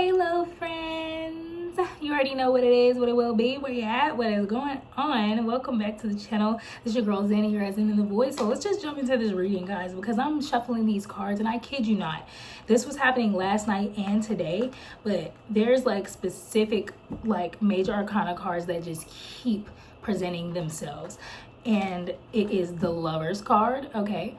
Hello friends, you already know what it is, what it will be, where you at, what is going on. Welcome back to the channel. This is your girl Zanny, your Zen in the voice. So let's just jump into this reading, guys, because I'm shuffling these cards and I kid you not, this was happening last night and today, but there's like specific like major arcana cards that just keep presenting themselves, and it is the Lovers card. Okay,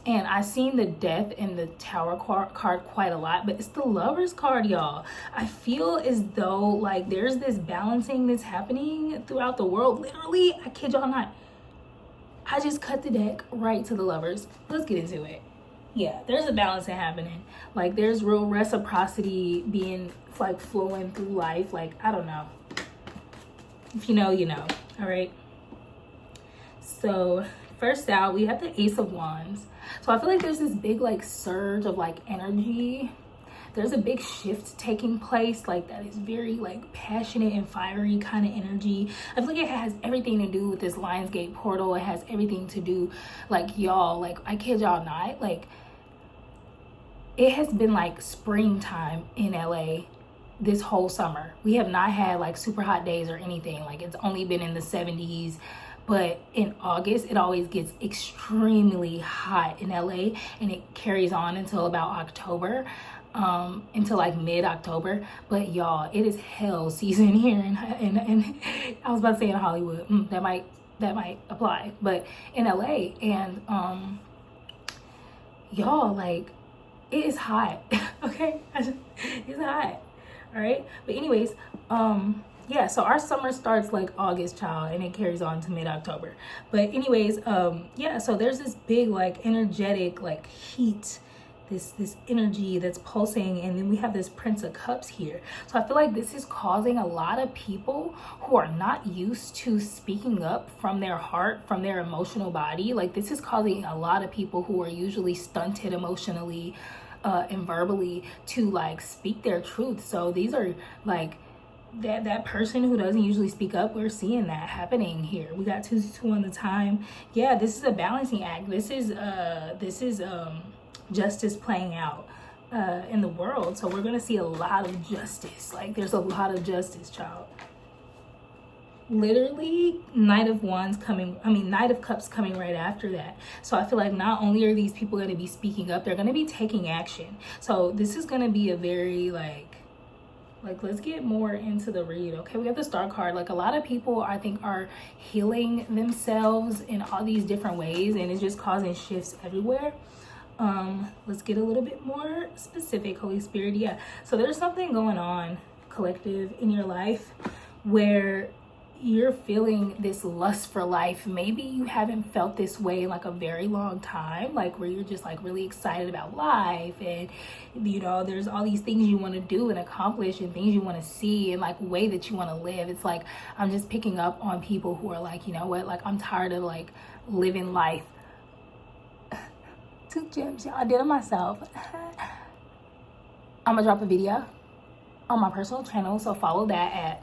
and I've seen the Death and the Tower card quite a lot, but it's the Lovers card, y'all. I feel as though like there's this balancing that's happening throughout the world. Literally, I kid y'all not, I just cut the deck right to the Lovers. Let's get into it. Yeah, there's a balancing happening. Like there's real reciprocity being like flowing through life. Like, I don't know. If you know, you know. All right. So first out, we have the Ace of Wands. So I feel like there's this big like surge of like energy. There's a big shift taking place, like that is very like passionate and fiery kind of energy. I feel like it has everything to do with this Lionsgate portal. It has everything to do, like, y'all, like, I kid y'all not, like, it has been like springtime in LA this whole summer. We have not had like super hot days or anything. Like, it's only been in the 70s. But in August, it always gets extremely hot in LA, and it carries on until about October, until like mid-October. But y'all, it is hell season here in I was about to say in Hollywood. That might apply, but in LA, and y'all, like, it is hot. Okay, it's hot. All right, but anyways, yeah, so our summer starts like August, child, and it carries on to mid-October. But anyways, yeah, so there's this big like energetic like heat, this energy that's pulsing, and then we have this Prince of Cups here. So I feel like this is causing a lot of people who are not used to speaking up from their heart, from their emotional body. Like, this is causing a lot of people who are usually stunted emotionally and verbally to like speak their truth. So these are like that person who doesn't usually speak up. We're seeing that happening here. We got two on the time. Yeah, this is a balancing act. This is justice playing out in the world. So we're gonna see a lot of justice. Like, there's a lot of justice, child. Literally, Knight of Cups coming right after that. So I feel like not only are these people going to be speaking up, they're going to be taking action. So this is going to be a very like let's get more into the read. Okay, we have the Star card. Like, a lot of people, I think, are healing themselves in all these different ways, and it's just causing shifts everywhere. Let's get a little bit more specific, Holy Spirit. Yeah, so there's something going on, collective, in your life where you're feeling this lust for life. Maybe you haven't felt this way in like a very long time, like where you're just like really excited about life, and you know, there's all these things you want to do and accomplish, and things you want to see, and like way that you want to live. It's like I'm just picking up on people who are like, you know what, like, I'm tired of like living life. Two gems, y'all. I did it myself. I'm gonna drop a video on my personal channel, so follow that at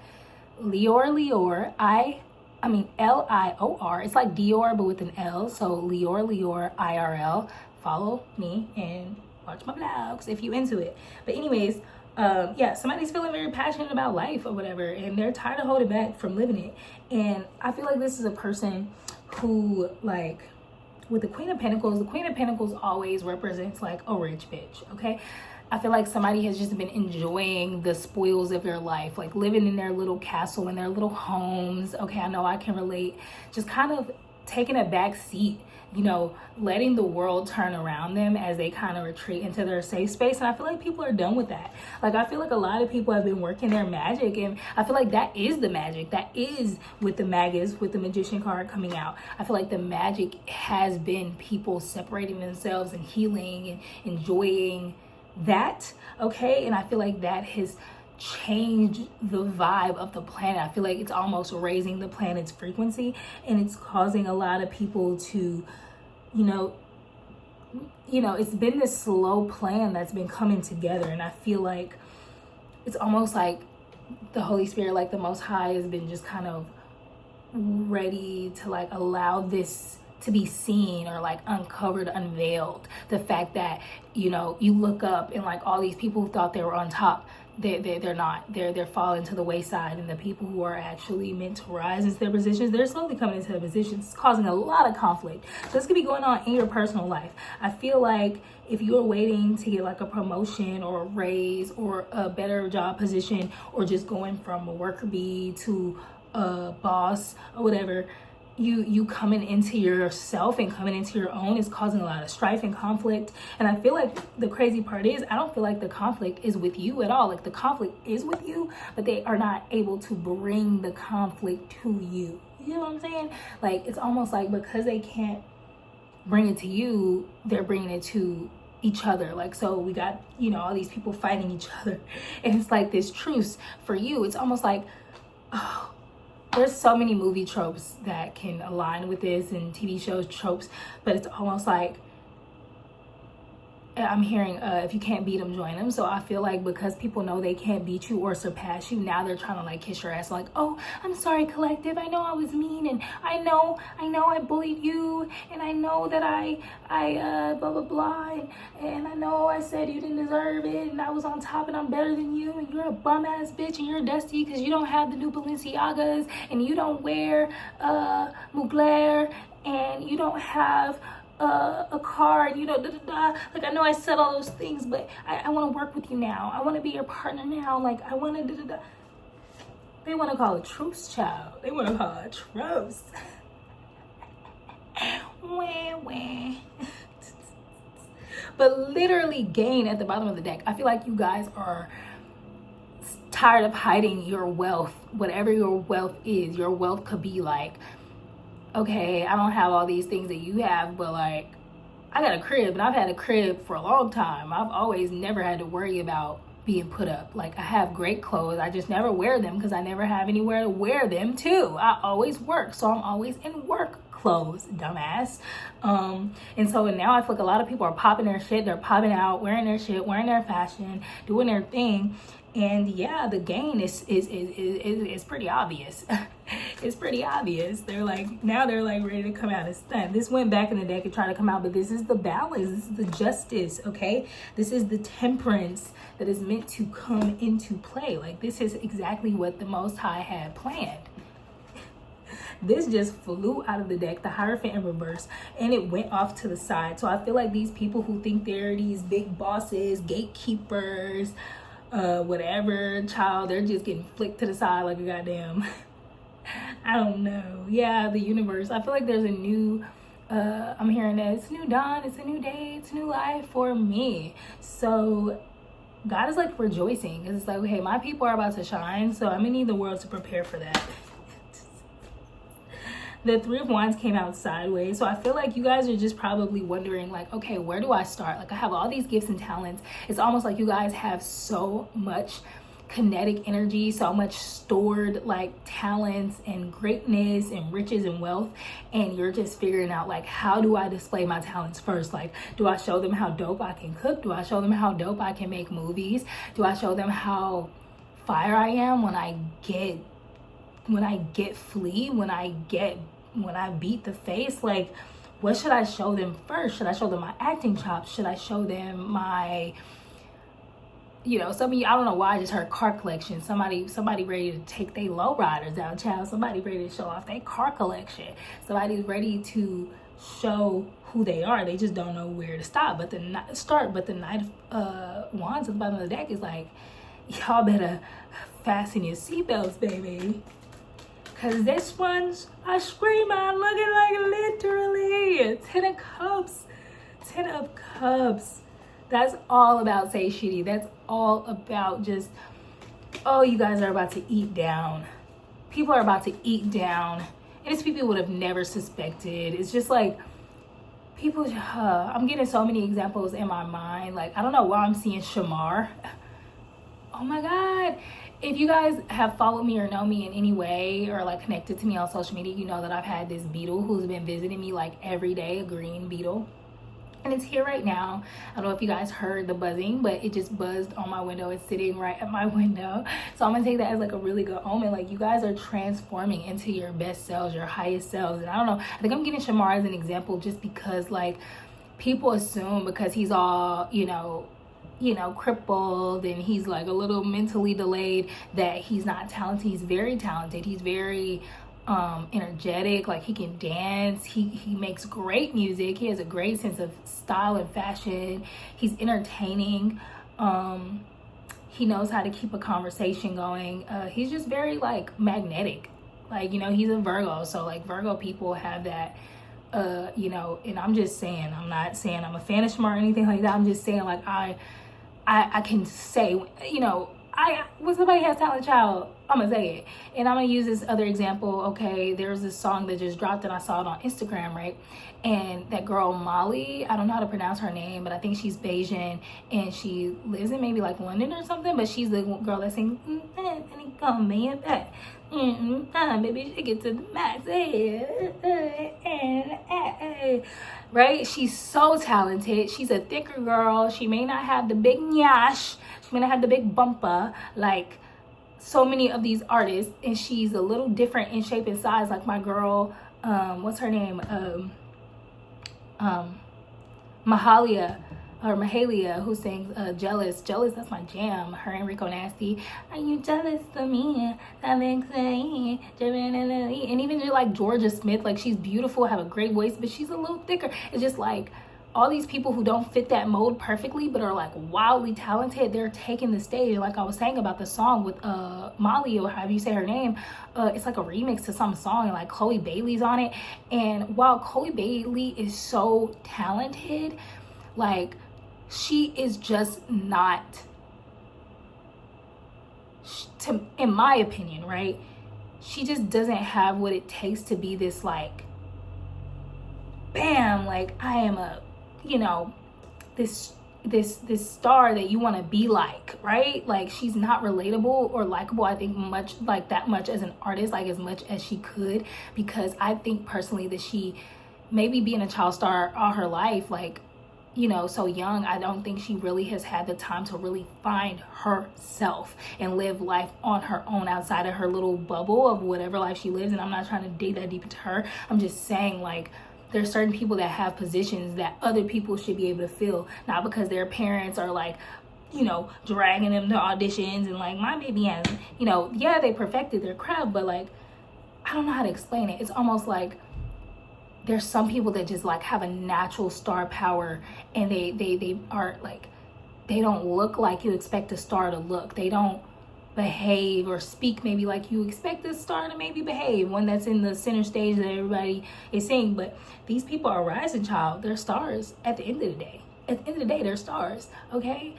Lior, I mean Lior. It's like Dior but with an L. So Lior IRL. Follow me and watch my vlogs if you into it. But anyways, yeah, somebody's feeling very passionate about life or whatever, and they're tired of holding back from living it. And I feel like this is a person who, like, with the Queen of Pentacles always represents like a rich bitch. Okay, I feel like somebody has just been enjoying the spoils of their life, like living in their little castle, in their little homes. Okay, I know I can relate. Just kind of taking a back seat, you know, letting the world turn around them as they kind of retreat into their safe space. And I feel like people are done with that. Like, I feel like a lot of people have been working their magic, and I feel like that is the magic. That is with the Magus, with the Magician card coming out. I feel like the magic has been people separating themselves and healing and enjoying that. Okay, and I feel like that has changed the vibe of the planet. I feel like it's almost raising the planet's frequency, and it's causing a lot of people to, you know, it's been this slow plan that's been coming together, and I feel like it's almost like the Holy Spirit, like the Most High, has been just kind of ready to like allow this to be seen or like uncovered, unveiled. The fact that, you know, you look up and like all these people who thought they were on top, they're not. They're falling to the wayside, and the people who are actually meant to rise into their positions, they're slowly coming into their positions, causing a lot of conflict. So this could be going on in your personal life. I feel like if you're waiting to get like a promotion or a raise or a better job position, or just going from a worker bee to a boss or whatever, you coming into yourself and coming into your own is causing a lot of strife and conflict. And I feel like the crazy part is, I don't feel like the conflict is with you at all. Like the conflict is with you, but they are not able to bring the conflict to you. You know what I'm saying? Like it's almost like because they can't bring it to you, they're bringing it to each other. Like, so we got, you know, all these people fighting each other, and it's like this truce for you. It's almost like, oh, there's so many movie tropes that can align with this, and TV shows tropes, but it's almost like I'm hearing if you can't beat them, join them. So I feel like because people know they can't beat you or surpass you, now they're trying to like kiss your ass like, oh, I'm sorry, collective, I know I was mean, and I know I bullied you, and I know that I blah blah blah, and I know I said you didn't deserve it, and I was on top and I'm better than you, and you're a bum ass bitch, and you're dusty because you don't have the new Balenciagas, and you don't wear Mugler, and you don't have a car, and you know, like I know I said all those things, but I want to work with you now. I want to be your partner now. Like I want to They want to call a truce, child. They want to call a truce. Wah, wah. But literally, gain at the bottom of the deck. I feel like you guys are tired of hiding your wealth. Whatever your wealth is, your wealth could be like, okay, I don't have all these things that you have, but like I got a crib, and I've had a crib for a long time. I've always never had to worry about being put up. Like I have great clothes, I just never wear them because I never have anywhere to wear them to. I always work, so I'm always in work clothes, dumbass. And so now I feel like a lot of people are popping their shit, they're popping out, wearing their shit, wearing their fashion, doing their thing. And yeah, the gain is pretty obvious. It's pretty obvious. They're like, now they're like ready to come out and stunt. This went back in the deck and try to come out, but this is the balance. This is the justice, okay? This is the temperance that is meant to come into play. Like this is exactly what the Most High had planned. This just flew out of the deck, the Hierophant in reverse, and it went off to the side. So I feel like these people who think they're these big bosses, gatekeepers, whatever, child, they're just getting flicked to the side like a goddamn I don't know. Yeah, the universe. I feel like there's a new I'm hearing that it's a new dawn, it's a new day, it's a new life for me. So God is like rejoicing because it's like, okay, my people are about to shine, so I'm gonna need the world to prepare for that. The Three of Wands came out sideways. So I feel like you guys are just probably wondering like, okay, where do I start? Like I have all these gifts and talents. It's almost like you guys have so much kinetic energy, so much stored like talents and greatness and riches and wealth, and you're just figuring out like, how do I display my talents first? Like, do I show them how dope I can cook? Do I show them how dope I can make movies? Do I show them how fire I am when I get flea, when I beat the face? Like, what should I show them first? Should I show them my acting chops? Should I show them my, you know, some of you, I don't know why I just heard car collection. Somebody ready to take their lowriders out, child. Somebody ready to show off their car collection. Somebody's ready to show who they are. They just don't know where to stop. But the Knight of Wands at the bottom of the deck is like, y'all better fasten your seatbelts, baby. Cause this one's a screamer, looking like literally 10 of cups, 10 of cups. That's all about satiety. That's all about just, oh, you guys are about to eat down. People are about to eat down. And it's people you would have never suspected. It's just like people, I'm getting so many examples in my mind. Like, I don't know why I'm seeing Shamar. Oh my God. If you guys have followed me or know me in any way or like connected to me on social media, you know that I've had this beetle who's been visiting me like every day, a green beetle. and it's here right now. I don't know if you guys heard the buzzing, but it just buzzed on my window. It's sitting right at my window. So I'm gonna take that as like a really good omen. Like, you guys are transforming into your best selves, your highest selves. And I don't know, I think I'm getting Shamar as an example just because, like, people assume because he's all, crippled and he's like a little mentally delayed that he's not talented. He's very talented. He's very energetic. Like, he can dance. He makes great music. He has a great sense of style and fashion. He's entertaining. He knows how to keep a conversation going. He's just very like magnetic. Like, he's a Virgo, so like Virgo people have that. And I'm just saying, I'm not saying I'm a fan of Shamar or anything like that. I'm just saying, like, I can say, when somebody has talent, child, I'm gonna say it. And I'm gonna use this other example. Okay, there's this song that just dropped and I saw it on Instagram, right? And that girl Molly, I don't know how to pronounce her name, but I think she's Bayesian and she lives in maybe like London or something, but she's the girl that sings maybe she get to the max, right? She's so talented. She's a thicker girl. She may not have the big nyash, she may not have the big bumper like so many of these artists, and she's a little different in shape and size, like my girl, what's her name, Mahalia, who sings Jealous. That's my jam. Her and Rico Nasty. Are you jealous of me? And even like Georgia Smith, like, she's beautiful, have a great voice, but she's a little thicker. It's just like all these people who don't fit that mold perfectly but are like wildly talented, they're taking the stage. Like I was saying about the song with Molly, or however you say her name, it's like a remix to some song, and like Chloe Bailey's on it. And while Chloe Bailey is so talented, like, she is just not, in my opinion, right? She just doesn't have what it takes to be this like, bam, like, I am a, this star that you want to be like, right? Like, she's not relatable or likable, I think, much like that much as an artist, like as much as she could, because I think personally that she, maybe being a child star all her life, like, so young, I don't think she really has had the time to really find herself and live life on her own outside of her little bubble of whatever life she lives. And I'm not trying to dig that deep into her. I'm just saying, like, there's certain people that have positions that other people should be able to fill, not because their parents are like, dragging them to auditions and like, my baby has, yeah, they perfected their craft, but like, I don't know how to explain it. It's almost like there's some people that just like have a natural star power, and they are like, they don't look like you expect a star to look. They don't behave or speak maybe like you expect a star to maybe behave, one that's in the center stage that everybody is seeing. But these people are rising, child. They're stars at the end of the day. At the end of the day, they're stars, okay?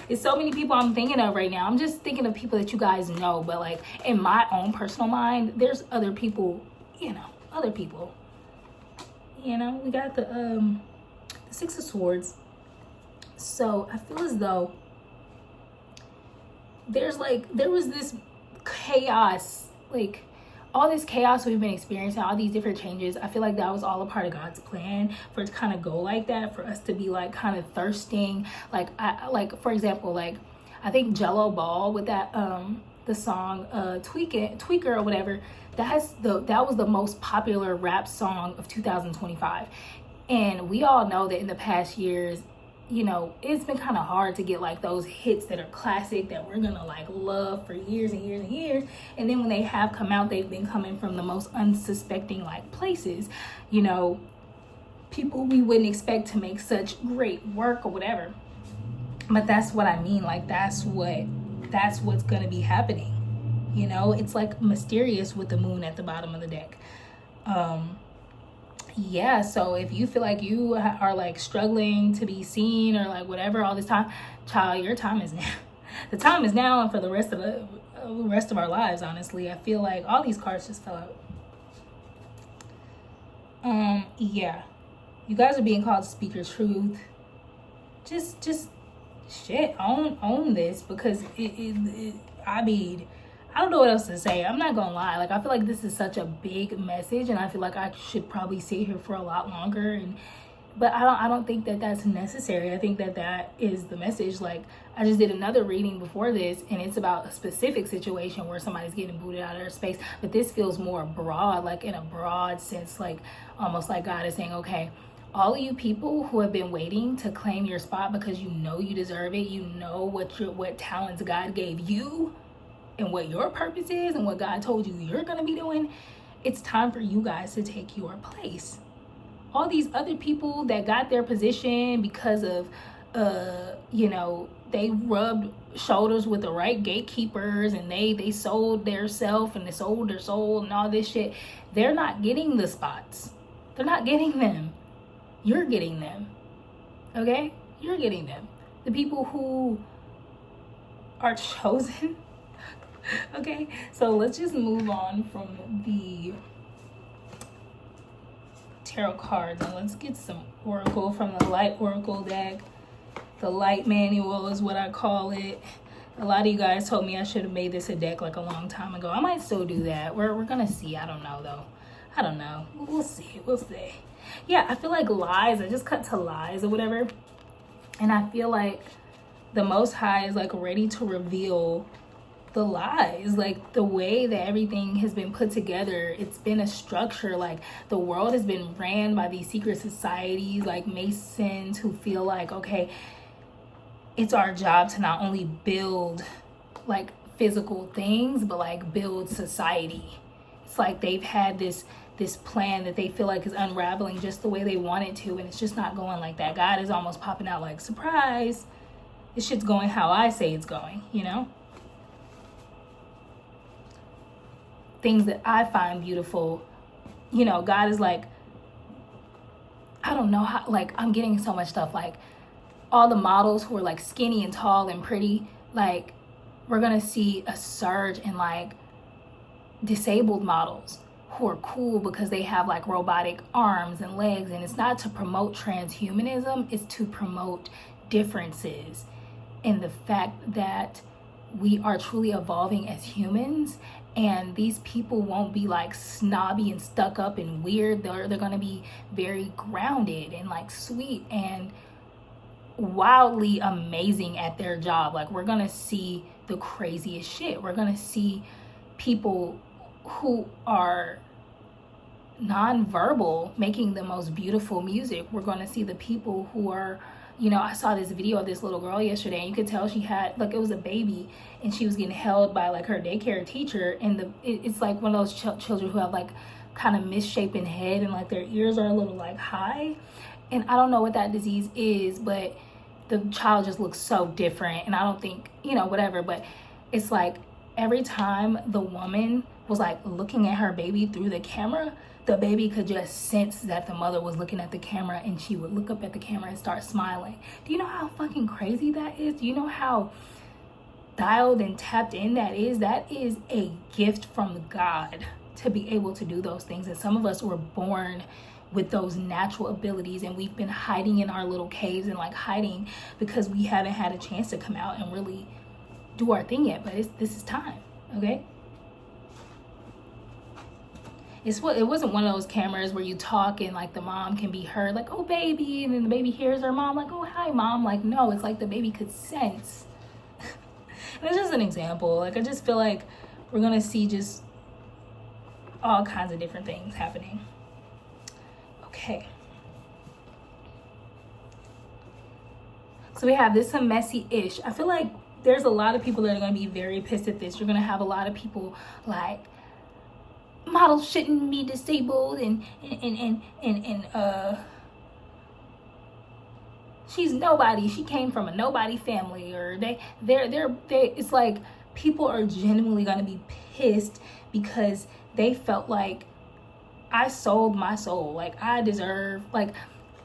There's so many people I'm thinking of right now. I'm just thinking of people that you guys know, but like in my own personal mind, there's other people, other people. We got the Six of Swords. So I feel as though there was this chaos, like all this chaos we've been experiencing, all these different changes. I feel like that was all a part of God's plan for it to kind of go like that, for us to be like kind of thirsting. Like, for example, like I think Jello Ball with that the song Tweaker or whatever, that was the most popular rap song of 2025. And we all know that in the past years, it's been kind of hard to get like those hits that are classic, that we're gonna like love for years and years and years. And then when they have come out, they've been coming from the most unsuspecting like places, people we wouldn't expect to make such great work or whatever. But that's what I mean, like that's what's gonna be happening. It's like mysterious with the moon at the bottom of the deck. Yeah, so if you feel like you are like struggling to be seen or like whatever all this time, child, your time is now. The time is now, and for the rest of our lives, honestly. I feel like all these cards just fell out. Yeah, you guys are being called to speak your truth. Just shit, own this, because I mean, I don't know what else to say. I'm not gonna lie. Like, I feel like this is such a big message, and I feel like I should probably sit here for a lot longer and But I don't think that that's necessary. I think that that is the message. Like, I just did another reading before this, and it's about a specific situation where somebody's getting booted out of their space. But this feels more broad, like in a broad sense, like almost like God is saying, okay, all of you people who have been waiting to claim your spot because you know you deserve it, you know what talents God gave you and what your purpose is and what God told you you're gonna be doing, it's time for you guys to take your place. All these other people that got their position because of they rubbed shoulders with the right gatekeepers, and they sold their self and they sold their soul and all this shit. They're not getting the spots. They're not getting them. You're getting them. Okay? You're getting them. The people who are chosen. Okay? So let's just move on from the tarot cards and let's get some oracle from the light oracle deck. The light manual is what I call it. A lot of you guys told me I should have made this a deck like a long time ago. I might still do that. We're gonna see. I don't know though. I don't know. We'll see. Yeah, I feel like lies. I just cut to lies or whatever, and I feel like the Most High is like ready to reveal the lies, like the way that everything has been put together. It's been a structure. Like, the world has been ran by these secret societies, like Masons, who feel like, okay, it's our job to not only build like physical things, but like build society. It's like they've had this plan that they feel like is unraveling just the way they want it to, and it's just not going like that. God is almost popping out like, surprise, this shit's going how I say it's going, you know? Things that I find beautiful, you know, God is like, I don't know how, like, I'm getting so much stuff, like all the models who are like skinny and tall and pretty, like we're gonna see a surge in like disabled models who are cool because they have like robotic arms and legs. And it's not to promote transhumanism, it's to promote differences in the fact that we are truly evolving as humans. And these people won't be like snobby and stuck up and weird. They're gonna be very grounded and like sweet and wildly amazing at their job. Like, we're gonna see the craziest shit. We're gonna see people who are non-verbal making the most beautiful music. We're gonna see the people who are, you know, I saw this video of this little girl yesterday, and you could tell she had, like, it was a baby, and she was getting held by like her daycare teacher, and it's like one of those children who have like kind of misshapen head, and like their ears are a little like high, and I don't know what that disease is, but the child just looks so different. And I don't think, you know, whatever, but it's like every time the woman was like looking at her baby through the camera, the baby could just sense that the mother was looking at the camera, and she would look up at the camera and start smiling. Do you know how fucking crazy that is? Do you know how dialed and tapped in that is? That is a gift from God to be able to do those things. And some of us were born with those natural abilities, and we've been hiding in our little caves and like hiding because we haven't had a chance to come out and really do our thing yet. But this is time, okay? It wasn't one of those cameras where you talk and like the mom can be heard, like, oh baby, and then the baby hears her mom, like, oh hi mom. Like, no, it's like the baby could sense. And it's just an example. Like, I just feel like we're gonna see just all kinds of different things happening. Okay. So we have this, a messy-ish. I feel like there's a lot of people that are going to be very pissed at this. You're going to have a lot of people like, models shouldn't be disabled, and she's nobody. She came from a nobody family, or they it's like people are genuinely going to be pissed because they felt like I sold my soul. Like, I deserve, like,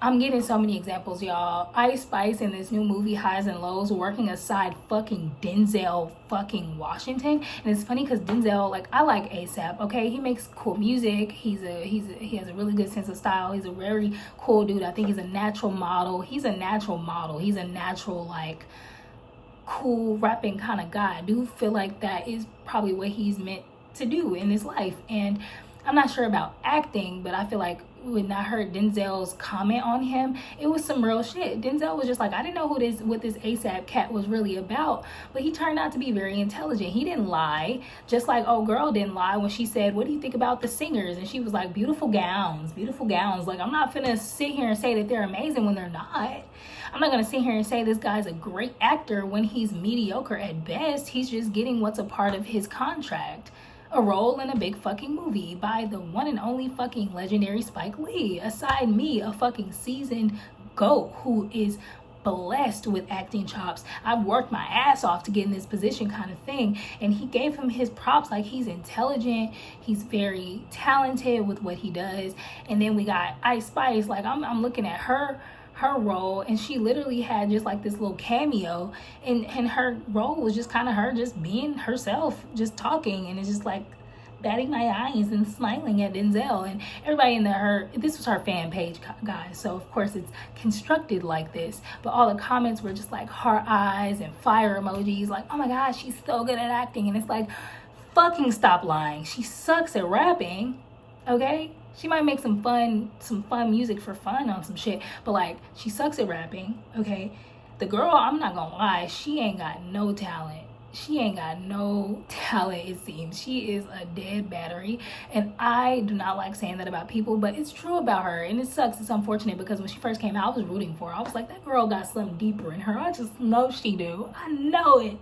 I'm getting so many examples, y'all. Ice Spice in this new movie Highs and Lows working aside fucking Denzel fucking Washington. And it's funny because Denzel, like, I like ASAP, okay? He makes cool music. He has a really good sense of style. He's a very cool dude. I think he's a natural model. He's a natural, like, cool rapping kind of guy. I do feel like that is probably what he's meant to do in his life. And I'm not sure about acting, but I feel like when I heard Denzel's comment on him, it was some real shit. Denzel was just like, I didn't know what this ASAP cat was really about, but he turned out to be very intelligent. He didn't lie, just like old girl didn't lie when she said, what do you think about the singers? And she was like, beautiful gowns. Like, I'm not finna sit here and say that they're amazing when they're not. I'm not gonna sit here and say this guy's a great actor when he's mediocre at best. He's just getting what's a part of his contract. A role in a big fucking movie by the one and only fucking legendary Spike Lee. Aside me, a fucking seasoned GOAT who is blessed with acting chops. I've worked my ass off to get in this position kind of thing. And he gave him his props. Like, he's intelligent. He's very talented with what he does. And then we got Ice Spice. Like, I'm looking at her role, and she literally had just like this little cameo, and her role was just kind of her just being herself, just talking, and it's just like batting my eyes and smiling at Denzel. And everybody in this was her fan page, guys, so of course it's constructed like this, but all the comments were just like heart eyes and fire emojis, like, oh my gosh, she's so good at acting. And it's like, fucking stop lying. She sucks at rapping, okay? She might make some fun music for fun on some shit, but like, she sucks at rapping, okay? The girl, I'm not gonna lie, she ain't got no talent. It seems. She is a dead battery, and I do not like saying that about people, but it's true about her, and it sucks. It's unfortunate, because when she first came out, I was rooting for her. I was like, that girl got something deeper in her. I just know she do. I know it.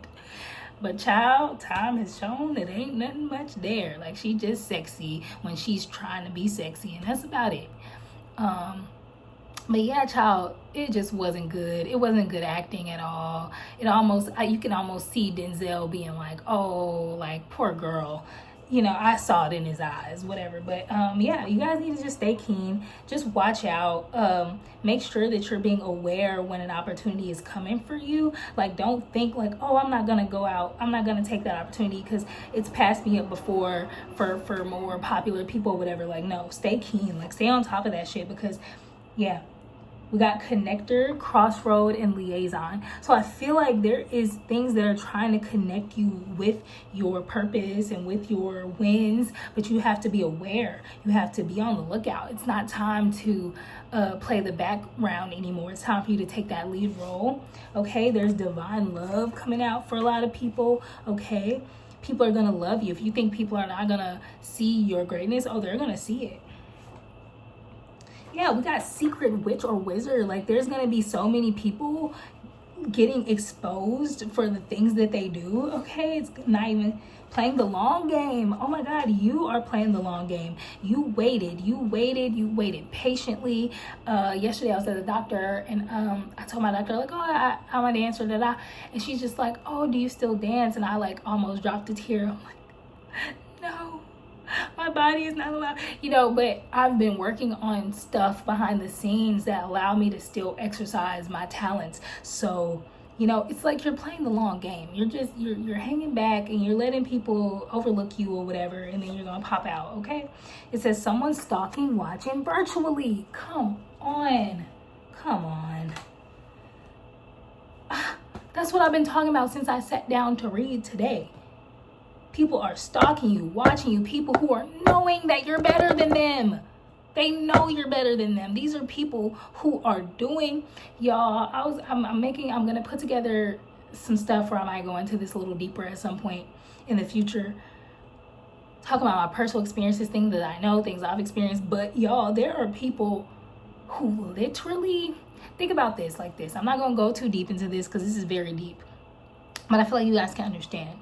But child, time has shown that ain't nothing much there. Like, she just sexy when she's trying to be sexy, and that's about it. But yeah, child, it just wasn't good. It wasn't good acting at all. You can almost see Denzel being like, oh, like, poor girl. You know, I saw it in his eyes, whatever. But yeah, you guys need to just stay keen. Just watch out. Make sure that you're being aware when an opportunity is coming for you. Like, don't think like, oh, I'm not gonna go out. I'm not gonna take that opportunity because it's passed me up before for more popular people or whatever. Like, no, stay keen. Like, stay on top of that shit, because yeah. We got connector, crossroad, and liaison. So I feel like there is things that are trying to connect you with your purpose and with your wins, but you have to be aware. You have to be on the lookout. It's not time to play the background anymore. It's time for you to take that lead role, okay? There's divine love coming out for a lot of people, okay? People are going to love you. If you think people are not going to see your greatness, oh, they're going to see it. Yeah, we got secret witch or wizard. Like, there's gonna be so many people getting exposed for the things that they do, okay? It's not even playing the long game. Oh my God, you are playing the long game. You waited patiently. Yesterday I was at the doctor, and I told my doctor, like, oh, I'm a dancer, and she's just like, oh, do you still dance? And I like almost dropped a tear. I'm like, no. My body is not allowed, you know, but I've been working on stuff behind the scenes that allow me to still exercise my talents. So, you know, it's like you're playing the long game. You're hanging back and you're letting people overlook you or whatever, and then you're gonna pop out, okay? It says someone stalking, watching virtually. Come on. That's what I've been talking about since I sat down to read today. People are stalking you, watching you, people who are knowing that you're better than them. They know you're better than them. These are people who are doing, y'all, I'm gonna put together some stuff where I might go into this a little deeper at some point in the future. Talking about my personal experiences, things that I know, things I've experienced. But y'all, there are people who literally, think about this like this. I'm not gonna go too deep into this because this is very deep, but I feel like you guys can understand.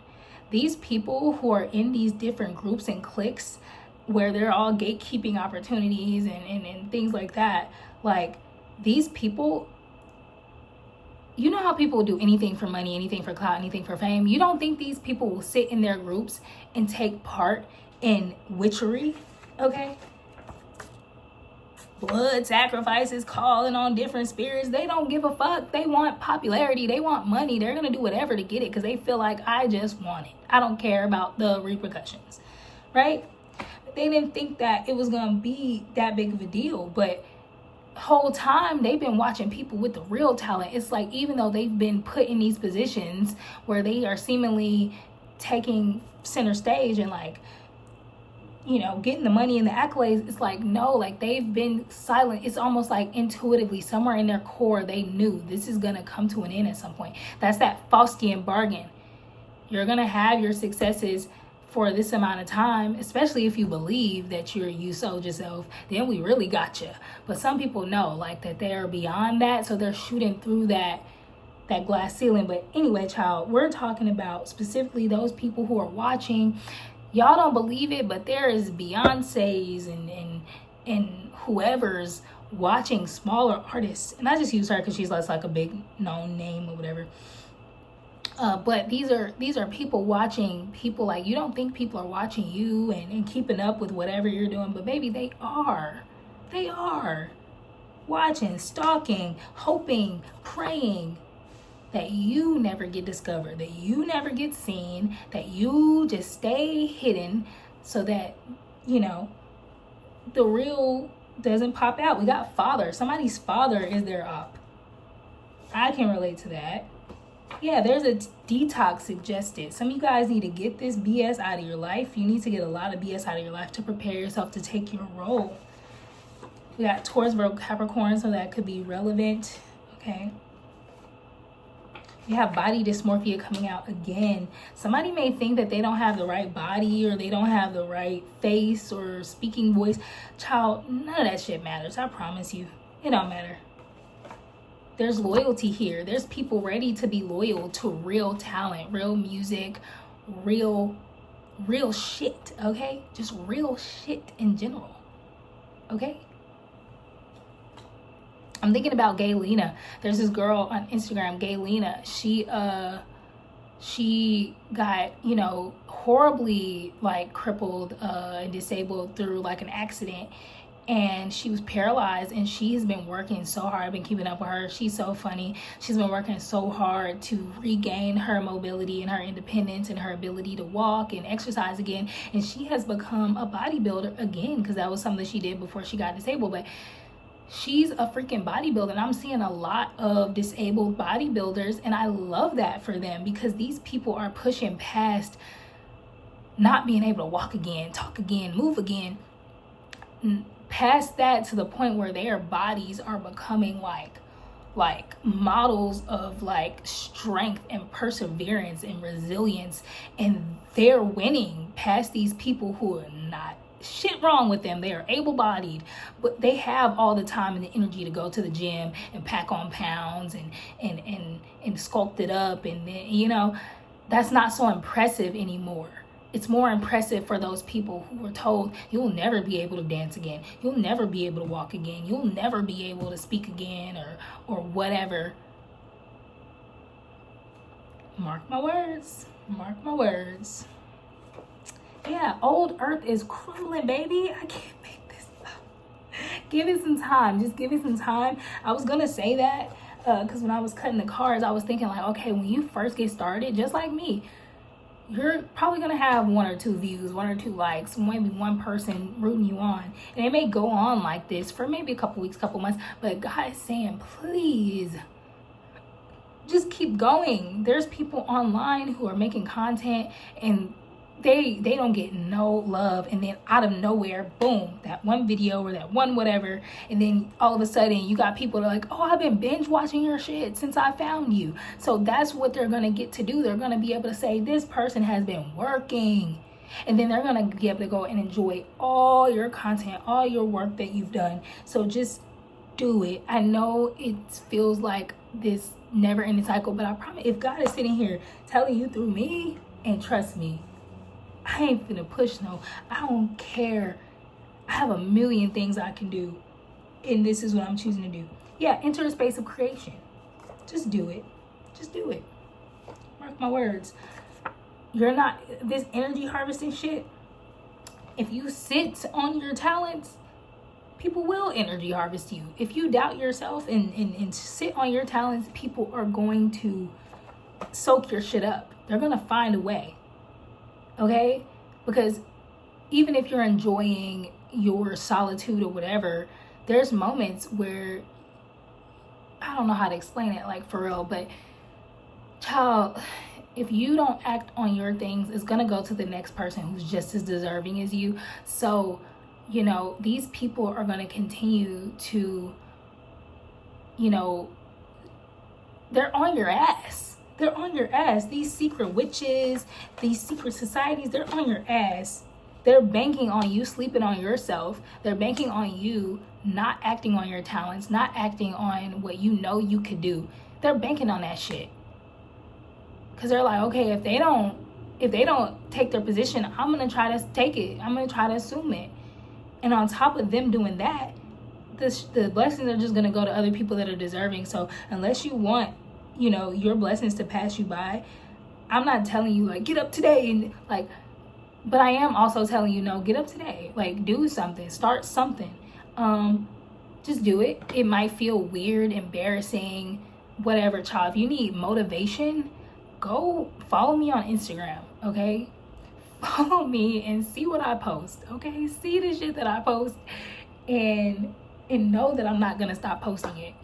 These people who are in these different groups and cliques where they're all gatekeeping opportunities and things like that, like, these people, you know how people do anything for money, anything for clout, anything for fame? You don't think these people will sit in their groups and take part in witchery, okay? Blood sacrifices, calling on different spirits. They don't give a fuck. They want popularity. They want money. They're gonna do whatever to get it because they feel like, I just want it. I don't care about the repercussions, right? But they didn't think that it was gonna be that big of a deal. But the whole time they've been watching people with the real talent. It's like, even though they've been put in these positions where they are seemingly taking center stage and like you know, getting the money and the accolades. It's like, no, like they've been silent. It's almost like intuitively somewhere in their core they knew this is going to come to an end at some point. That's that Faustian bargain. You're going to have your successes for this amount of time, especially if you believe that you sold yourself, then we really got you. But some people know like that they're beyond that, so they're shooting through that glass ceiling. But anyway, child, we're talking about specifically those people who are watching. Y'all don't believe it, but there is Beyonce's and whoever's watching smaller artists, and I just use her because she's less like a big known name or whatever. But these are people watching people. Like, you don't think people are watching you and keeping up with whatever you're doing, but baby, they are watching, stalking, hoping, praying that you never get discovered, that you never get seen, that you just stay hidden so that, you know, the real doesn't pop out. We got father. Somebody's father is their op. I can relate to that. Yeah, there's a detox suggested. Some of you guys need to get this BS out of your life. You need to get a lot of BS out of your life to prepare yourself to take your role. We got Taurus, Virgo, Capricorn, so that could be relevant. Okay. You have body dysmorphia coming out again. Somebody may think that they don't have the right body or they don't have the right face or speaking voice. Child, none of that shit matters. I promise you. It don't matter. There's loyalty here. There's people ready to be loyal to real talent, real music, real shit, okay? Just real shit in general, okay? I'm thinking about Gaylena. There's this girl on Instagram, Gaylena. She got, you know, horribly like crippled and disabled through like an accident. And she was paralyzed, and she has been working so hard. I've been keeping up with her. She's so funny. She's been working so hard to regain her mobility and her independence and her ability to walk and exercise again. And she has become a bodybuilder again, because that was something that she did before she got disabled. But she's a freaking bodybuilder, and I'm seeing a lot of disabled bodybuilders, and I love that for them, because these people are pushing past not being able to walk again, talk again, move again, past that to the point where their bodies are becoming like models of like strength and perseverance and resilience, and they're winning past these people who are not shit wrong with them. They are able-bodied, but they have all the time and the energy to go to the gym and pack on pounds and sculpt it up, and then, you know, that's not so impressive anymore. It's more impressive for those people who were told you'll never be able to dance again, you'll never be able to walk again, you'll never be able to speak again, or whatever. Mark my words. Mark my words. Yeah, old earth is crumbling, baby. I can't make this up. Give it some time. Just give it some time. I was gonna say that because when I was cutting the cards, I was thinking like, okay, when you first get started, just like me, you're probably gonna have 1 or 2 views, 1 or 2 likes, maybe one person rooting you on, and it may go on like this for maybe a couple weeks, couple months. But God is saying, please, just keep going. There's people online who are making content, and they don't get no love, and then out of nowhere, boom, that one video or that one whatever, and then all of a sudden you got people that are like, oh, I've been binge watching your shit since I found you. So that's what they're gonna get to do. They're gonna be able to say, this person has been working, and then they're gonna be able to go and enjoy all your content, all your work that you've done. So just do it. I know it feels like this never ending cycle, but I promise, if God is sitting here telling you through me, and trust me, I ain't finna push no. I don't care. I have a million things I can do, and this is what I'm choosing to do. Yeah, enter a space of creation. Just do it. Just do it. Mark my words. You're not, this energy harvesting shit, if you sit on your talents, people will energy harvest you. If you doubt yourself and sit on your talents, people are going to soak your shit up. They're gonna find a way. Okay? Because even if you're enjoying your solitude or whatever, there's moments where, I don't know how to explain it like for real, but child, if you don't act on your things, it's gonna go to the next person who's just as deserving as you. So, you know, these people are gonna continue to, you know, they're on your ass. They're on your ass. These secret witches, these secret societies, they're on your ass. They're banking on you sleeping on yourself. They're banking on you not acting on your talents, not acting on what you know you could do. They're banking on that shit. Cause they're like, okay, if they don't take their position, I'm gonna try to take it. I'm gonna try to assume it. And on top of them doing that, the blessings are just gonna go to other people that are deserving. So unless you want, you know, your blessings to pass you by, I'm not telling you like get up today and like, but I am also telling you, no, get up today. Like do something, start something. Just do it. It might feel weird, embarrassing, whatever, child. If you need motivation, go follow me on Instagram, okay? Follow me and see what I post, okay? See the shit that I post and know that I'm not gonna stop posting it.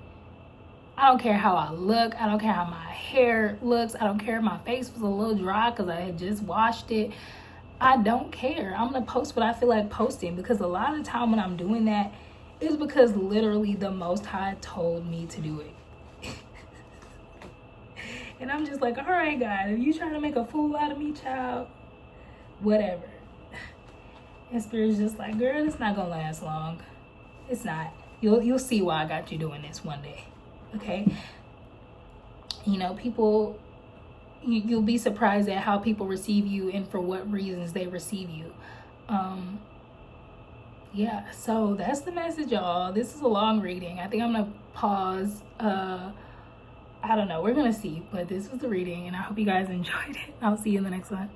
I don't care how I look. I don't care how my hair looks. I don't care if my face was a little dry because I had just washed it. I don't care. I'm gonna post what I feel like posting, because a lot of the time when I'm doing that, it's because literally the Most High told me to do it. And I'm just like, all right, God, if you trying to make a fool out of me, child, whatever. And Spirit's just like, girl, it's not gonna last long. It's not. You'll see why I got you doing this one day, okay? You know, people, you'll be surprised at how people receive you and for what reasons they receive you. Yeah, so that's the message, y'all. This is a long reading. I think I'm gonna pause. I don't know, we're gonna see, but this was the reading and I hope you guys enjoyed it. I'll see you in the next one.